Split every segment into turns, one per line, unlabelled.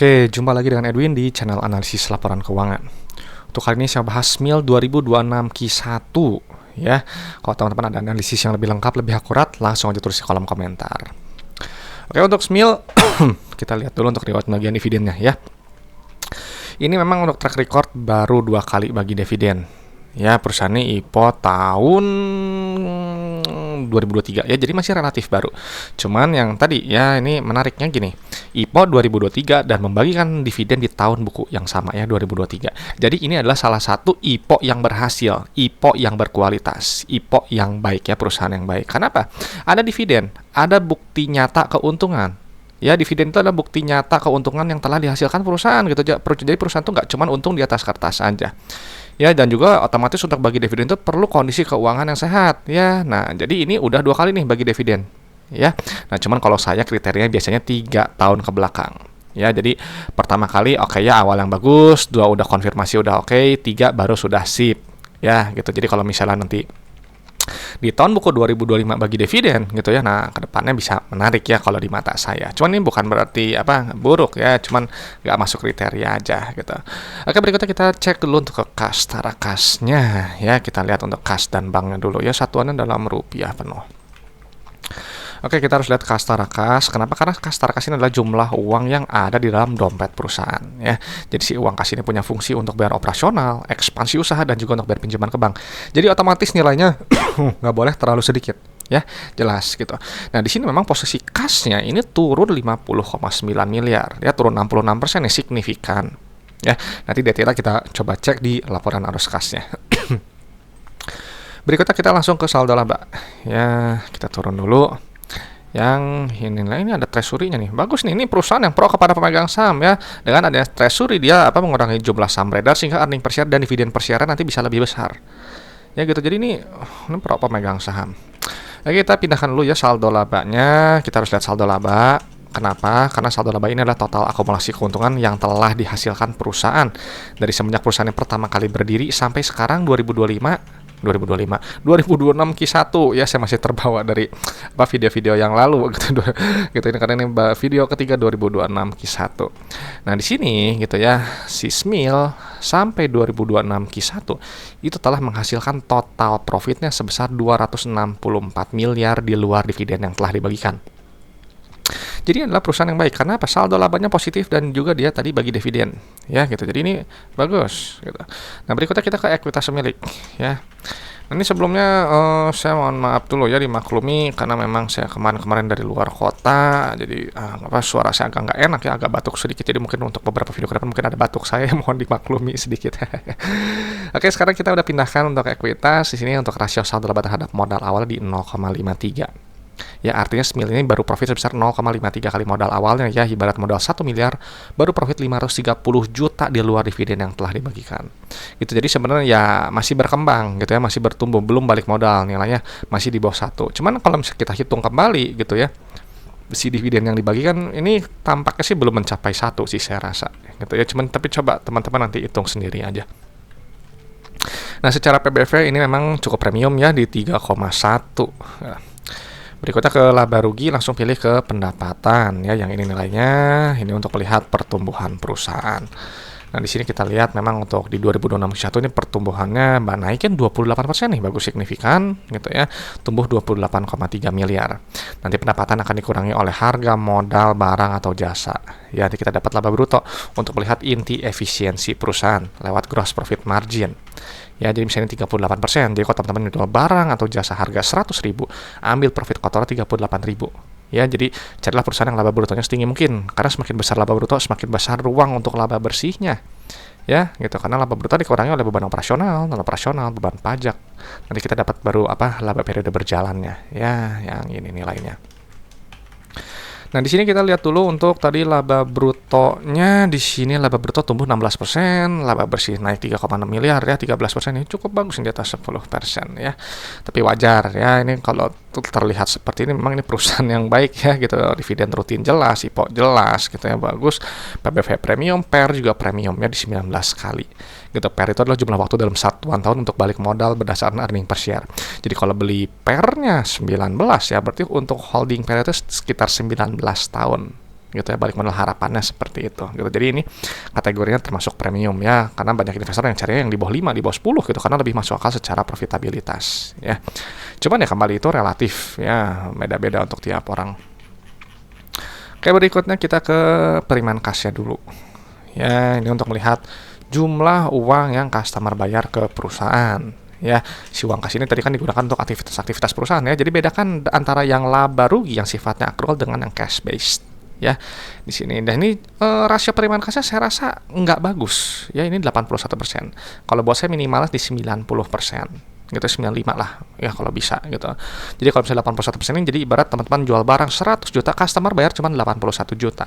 Oke, jumpa lagi dengan Edwin di channel analisis laporan keuangan. Untuk kali ini saya bahas SMIL 2026 Q1 ya. Kalau teman-teman ada analisis yang lebih lengkap, lebih akurat, langsung aja tulis di kolom komentar. Oke, untuk SMIL kita lihat dulu untuk riwayat pembagian dividennya ya. Ini memang untuk track record baru 2 kali bagi dividen. Ya, perusahaannya IPO tahun 2023 ya, jadi masih relatif baru. Cuman yang tadi ya, ini menariknya gini. IPO 2023 dan membagikan dividen di tahun buku yang sama ya, 2023. Jadi ini adalah salah satu IPO yang berhasil, IPO yang berkualitas, IPO yang baik ya, perusahaan yang baik. Kenapa? Ada dividen, ada bukti nyata keuntungan. Ya, dividen itu adalah bukti nyata keuntungan yang telah dihasilkan perusahaan gitu. Jadi perusahaan itu nggak cuma untung di atas kertas aja. Ya, dan juga otomatis untuk bagi dividen itu perlu kondisi keuangan yang sehat ya. Nah, jadi ini udah 2 kali nih bagi dividen ya. Nah, cuman kalau saya kriterianya biasanya 3 tahun ke belakang ya. Jadi pertama kali oke ya, awal yang bagus, 2 udah konfirmasi udah oke, 3 baru sudah sip ya gitu. Jadi kalau misalnya nanti di tahun buku 2025 bagi dividen gitu ya, nah kedepannya bisa menarik ya kalau di mata saya. Cuman ini bukan berarti buruk ya, cuman nggak masuk kriteria aja gitu. Oke, berikutnya kita cek dulu untuk ke kas tarakasnya ya. Kita lihat untuk kas dan banknya dulu ya, satuannya dalam rupiah penuh. Oke, kita harus lihat kas tarakas. Kenapa? Karena kas tarakas ini adalah jumlah uang yang ada di dalam dompet perusahaan ya. Jadi si uang kas ini punya fungsi untuk bayar operasional, ekspansi usaha, dan juga untuk bayar pinjaman ke bank. Jadi otomatis nilainya nggak boleh terlalu sedikit ya, jelas gitu. Nah, di sini memang posisi kasnya ini turun 50,9 miliar ya, turun 66% ya, signifikan ya. Nanti detailnya kita coba cek di laporan arus kasnya. Berikutnya kita langsung ke saldo laba ya. Kita turun dulu. Yang ini ada treasury-nya nih. Bagus nih, ini perusahaan yang pro kepada pemegang saham ya. Dengan adanya treasury dia mengurangi jumlah saham beredar sehingga earning per share dan dividen per share nanti bisa lebih besar. Ya gitu. Jadi ini pro pemegang saham. Oke, kita pindahkan dulu ya saldo labanya. Kita harus lihat saldo laba. Kenapa? Karena saldo laba ini adalah total akumulasi keuntungan yang telah dihasilkan perusahaan dari semenjak perusahaan yang pertama kali berdiri sampai sekarang 2026 Q1 ya. Saya masih terbawa dari video-video yang lalu gitu ini karena ini video ketiga 2026 Q1. Nah, di sini gitu ya, si SMIL sampai 2026 Q1 itu telah menghasilkan total profitnya sebesar 264 miliar di luar dividen yang telah dibagikan. Jadi adalah perusahaan yang baik karena saldo labanya positif dan juga dia tadi bagi dividen ya gitu. Jadi ini bagus gitu. Nah, berikutnya kita ke ekuitas pemilik ya. Nah, ini sebelumnya saya mohon maaf dulu ya, dimaklumi karena memang saya kemarin dari luar kota, jadi suara saya agak nggak enak ya, agak batuk sedikit. Jadi mungkin untuk beberapa video ke depan mungkin ada batuk saya, mohon dimaklumi sedikit. Oke, sekarang kita udah pindahkan untuk ekuitas. Di sini untuk rasio saldo laba terhadap modal awal di 0,53. Ya, artinya SMIL ini baru profit sebesar 0,53 kali modal awalnya ya. Ibarat modal 1 miliar, baru profit 530 juta di luar dividen yang telah dibagikan. Gitu. Jadi sebenarnya ya masih berkembang gitu ya, masih bertumbuh, belum balik modal, nilainya masih di bawah 1. Cuman kalau misalnya kita hitung kembali gitu ya, si dividen yang dibagikan ini tampaknya sih belum mencapai 1 sih saya rasa gitu ya. Cuman tapi coba teman-teman nanti hitung sendiri aja. Nah, secara PBV ini memang cukup premium ya di 3,1. Ya. Berikutnya ke laba rugi, langsung pilih ke pendapatan ya. Yang ini nilainya, ini untuk melihat pertumbuhan perusahaan. Nah, di sini kita lihat memang untuk di 2026 Q1 ini pertumbuhannya naikin 28% nih, bagus signifikan gitu ya. Tumbuh 28,3 miliar. Nanti pendapatan akan dikurangi oleh harga, modal, barang atau jasa. Ya, nanti kita dapat laba bruto untuk melihat inti efisiensi perusahaan lewat gross profit margin. Ya, jadi misalnya 38%. Jadi kalau teman-teman menjual barang atau jasa harga 100.000, ambil profit kotornya 38.000. Ya, jadi carilah perusahaan yang laba brutonya setinggi mungkin. Karena semakin besar laba bruto, semakin besar ruang untuk laba bersihnya. Ya, gitu. Karena laba bruto dikurangi oleh beban operasional, beban pajak. Nanti kita dapat baru laba periode berjalannya. Ya, yang ini nilainya. Nah, di sini kita lihat dulu untuk tadi laba brutonya. Di sini laba bruto tumbuh 16%, laba bersih naik 3,6 miliar ya, 13%. Ini cukup bagus di atas 10% ya. Tapi wajar ya, ini kalau terlihat seperti ini memang ini perusahaan yang baik ya gitu. Dividen rutin jelas, IPO jelas gitu ya, bagus. PBV premium, PER juga premium ya di 19 kali. Gitu. PER itu adalah jumlah waktu dalam satuan tahun untuk balik modal berdasarkan earning per share. Jadi kalau beli PER-nya 19 ya, berarti untuk holding PER itu sekitar 19 tahun gitu ya, balik modal harapannya seperti itu gitu. Jadi ini kategorinya termasuk premium ya, karena banyak investor yang carinya yang di bawah 5, di bawah 10 gitu, karena lebih masuk akal secara profitabilitas ya. Cuman ya kembali itu relatif ya, beda-beda untuk tiap orang. Oke, berikutnya kita ke periman kasnya dulu ya. Ini untuk melihat jumlah uang yang customer bayar ke perusahaan ya. Si uang kas ini tadi kan digunakan untuk aktivitas-aktivitas perusahaan ya. Jadi bedakan antara yang laba rugi yang sifatnya accrual dengan yang cash based ya di sini. Dan ini rasio periman kasnya saya rasa nggak bagus ya. Ini 81%. Kalau buat saya minimalnya di 90% gitu, 95 lah ya kalau bisa gitu. Jadi kalau misalnya 81% ini, jadi ibarat teman-teman jual barang 100 juta, customer bayar cuma 81 juta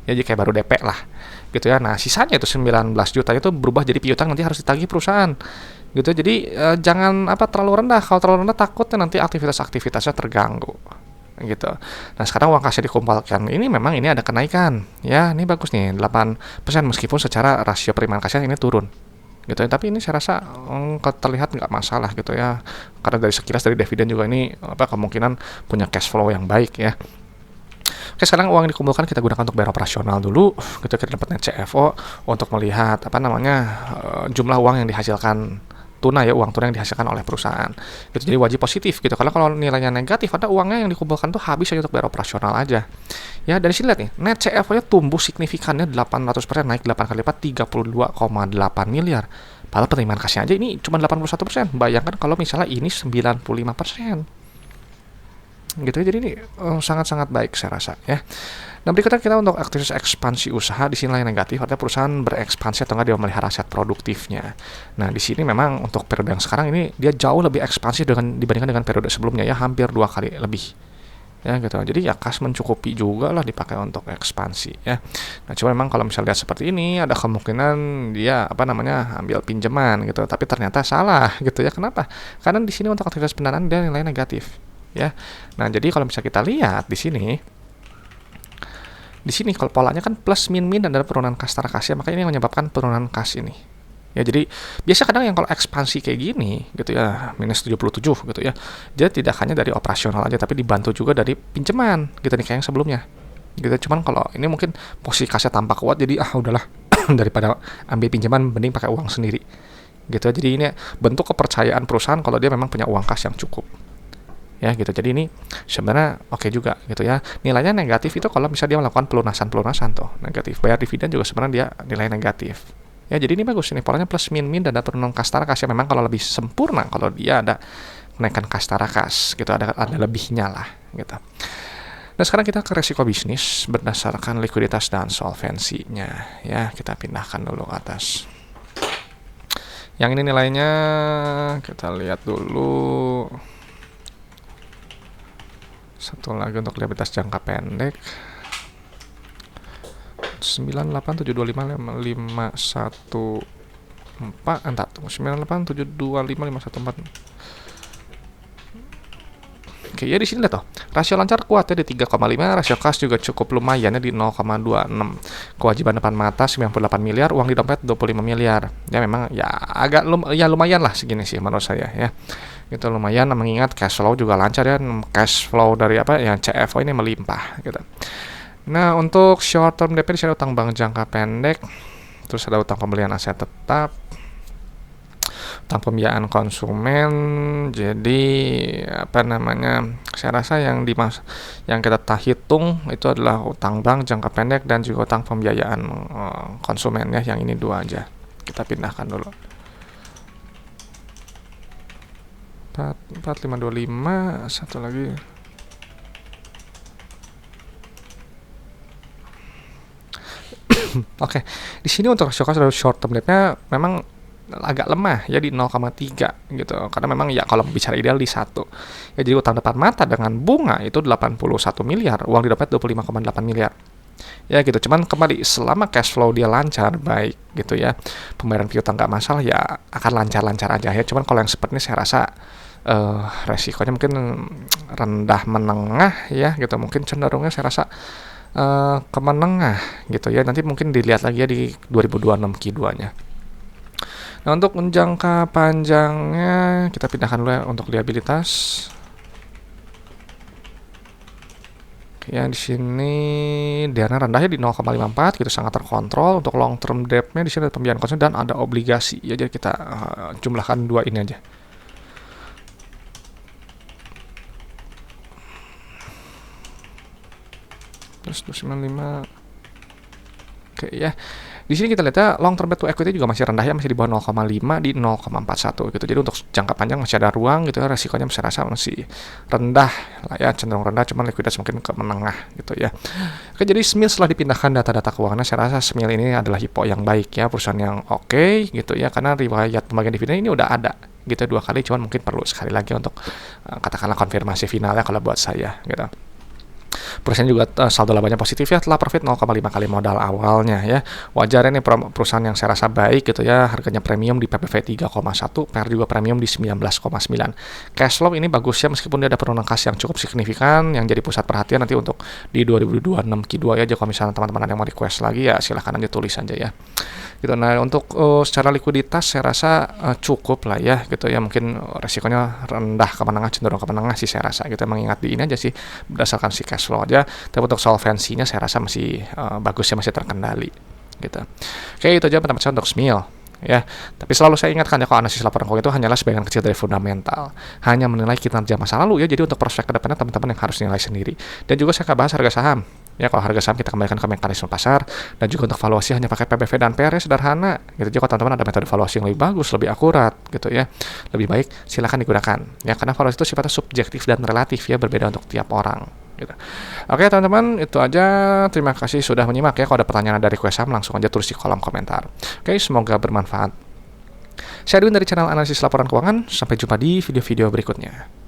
ya, jadi kayak baru DP lah gitu ya. Nah sisanya itu 19 juta itu berubah jadi piutang, nanti harus ditagih perusahaan gitu. Jadi jangan terlalu rendah. Kalau terlalu rendah takutnya nanti aktivitasnya terganggu gitu. Nah sekarang uang kasnya dikumpulkan ini, memang ini ada kenaikan ya, ini bagus nih 8% meskipun secara rasio periman kasnya ini turun gitu ya. Tapi ini saya rasa terlihat nggak masalah gitu ya, karena dari sekilas dari dividen juga ini kemungkinan punya cash flow yang baik ya. Oke, sekarang uang dikumpulkan kita gunakan untuk bayar operasional dulu gitu. Kita dapat net CFO untuk melihat jumlah uang yang dihasilkan tunai ya, uang tunai yang dihasilkan oleh perusahaan gitu. Jadi wajib positif gitu, karena kalau nilainya negatif ada uangnya yang dikumpulkan tuh habis aja untuk bayar operasional aja ya. Dari sini lihat nih, net CFO nya tumbuh signifikannya 800%, naik 8 kali lipat 32,8 miliar. Padahal penerimaan kasnya aja ini cuma 81%. Bayangkan kalau misalnya ini 95% gitu ya. Jadi ini sangat-sangat baik saya rasa ya. Nah berikutnya kita untuk aktivitas ekspansi usaha. Di sini yang negatif, artinya perusahaan berekspansi atau enggak dia memelihara aset produktifnya. Nah di sini memang untuk periode yang sekarang ini dia jauh lebih ekspansif dibandingkan dengan periode sebelumnya ya, hampir 2 kali lebih ya gitu. Jadi ya kas mencukupi juga lah dipakai untuk ekspansi ya. Nah cuma memang kalau misalnya lihat seperti ini ada kemungkinan dia ambil pinjaman gitu, tapi ternyata salah gitu ya. Kenapa? Karena di sini untuk aktivitas pendanaan dia nilai negatif ya. Nah jadi kalau bisa kita lihat di sini kalau polanya kan plus min dan ada penurunan kas tara kas ya, makanya ini menyebabkan penurunan kas ini ya. Jadi biasa kadang yang kalau ekspansi kayak gini gitu ya, minus 77 gitu ya, dia tidak hanya dari operasional aja tapi dibantu juga dari pinjaman gitu nih, kayak yang sebelumnya gitu. Cuman kalau ini mungkin posisi kasnya tampak kuat, jadi udahlah daripada ambil pinjaman mending pakai uang sendiri gitu. Jadi ini bentuk kepercayaan perusahaan kalau dia memang punya uang kas yang cukup ya gitu. Jadi ini sebenarnya oke juga gitu ya. Nilainya negatif itu kalau misalnya dia melakukan pelunasan tuh negatif. Bayar dividen juga sebenarnya dia nilai negatif ya. Jadi ini bagus, ini polanya plus min dan ada penurunan kas tara kas ya. Memang kalau lebih sempurna kalau dia ada kenaikan kas tara kas gitu, ada lebihnya lah gitu. Nah sekarang kita ke resiko bisnis berdasarkan likuiditas dan solvensinya ya. Kita pindahkan dulu ke atas. Yang ini nilainya kita lihat dulu. Satu lagi untuk likuiditas jangka pendek 98725514. Oke ya, di sini lihat tuh rasio lancar kuat ya di 3,5, rasio kas juga cukup lumayan ya di 0,26. Kewajiban depan mata 98 miliar, uang di dompet 25 miliar. Ya memang ya agak lumayan lah segini sih menurut saya ya. Itu lumayan, mengingat cash flow juga lancar ya, cash flow dari CFO ini melimpah gitu. Nah untuk short term DP di sini utang bank jangka pendek, terus ada utang pembelian aset tetap, utang pembiayaan konsumen. Jadi saya rasa yang kita hitung itu adalah utang bank jangka pendek dan juga utang pembiayaan konsumen ya. Yang ini dua aja kita pindahkan dulu. 4525, satu lagi Oke, di sini untuk rasio kas dari short term debt-nya memang agak lemah ya di 0,3 gitu. Karena memang ya kalau bicara ideal di 1. Ya jadi utang depan mata dengan bunga itu 81 miliar, uang di dompet 25,8 miliar. Ya gitu. Cuman kembali selama cash flow dia lancar baik gitu ya, pembayaran piutang nggak masalah ya, akan lancar-lancar aja ya. Cuman kalau yang seperti ini saya rasa resikonya mungkin rendah menengah ya gitu. Mungkin cenderungnya saya rasa ke menengah gitu ya. Nanti mungkin dilihat lagi ya di 2026 Q2-nya. Nah untuk jangka panjangnya kita pindahkan dulu ya untuk liabilitas. Oke Ya di sini dana rendahnya di 0,54 gitu, sangat terkontrol. Untuk long term debt-nya di sini ada pembiayaan konsumen dan ada obligasi. Ya jadi kita jumlahkan dua ini aja. Terus 295. Oke ya. Di sini kita lihat long term debt to equity juga masih rendah ya, masih di bawah 0,5 di 0,41 gitu. Jadi untuk jangka panjang masih ada ruang gitu ya, resikonya saya rasa masih rendah lah ya, cenderung rendah, cuman likuiditas mungkin ke menengah gitu ya. Oke, jadi Smil setelah dipindahkan data-data keuangannya, saya rasa Smil ini adalah Hippo yang baik ya, perusahaan yang oke gitu ya, karena riwayat pembagian dividen ini udah ada gitu 2 kali, cuman mungkin perlu sekali lagi untuk katakanlah konfirmasi finalnya kalau buat saya gitu. Perusahaan juga saldo labanya positif ya, telah profit 0,5 kali modal awalnya ya. Wajar ini perusahaan yang saya rasa baik gitu ya, harganya premium di PBV 3,1, PR juga premium di 19,9. Cash flow ini bagus ya, meskipun dia ada penurunan kas yang cukup signifikan, yang jadi pusat perhatian nanti untuk di 2026 Q2 ya. Jadi kalau misalnya teman-teman ada yang mau request lagi ya silahkan aja tulis aja ya. Gitu. Nah untuk secara likuiditas saya rasa cukup lah ya gitu ya, mungkin resikonya rendah ke menengah, cenderung ke menengah sih saya rasa gitu, mengingat di ini aja sih berdasarkan si cash flow aja. Tapi untuk solvensinya saya rasa masih bagus ya, masih terkendali gitu. Oke, itu aja pendapat saya untuk Smil ya. Tapi selalu saya ingatkan ya, kalau analisis laporan keuangan itu hanyalah sebagian kecil dari fundamental, hanya menilai kinerja masa lalu ya. Jadi untuk prospek kedepannya teman-teman yang harus nilai sendiri. Dan juga saya akan bahas harga saham ya. Kalau harga saham kita kembalikan ke mekanisme pasar, dan juga untuk valuasi hanya pakai PBV dan PR nya sederhana gitu. Jadi kalau teman-teman ada metode valuasi yang lebih bagus, lebih akurat gitu ya, lebih baik silahkan digunakan ya, karena valuasi itu sifatnya subjektif dan relatif ya, berbeda untuk tiap orang gitu. Oke teman-teman, itu aja. Terima kasih sudah menyimak ya. Kalau ada pertanyaan dari request saham, langsung aja tulis di kolom komentar. Oke, semoga bermanfaat. Saya Edwin dari channel analisis laporan keuangan. Sampai jumpa di video-video berikutnya.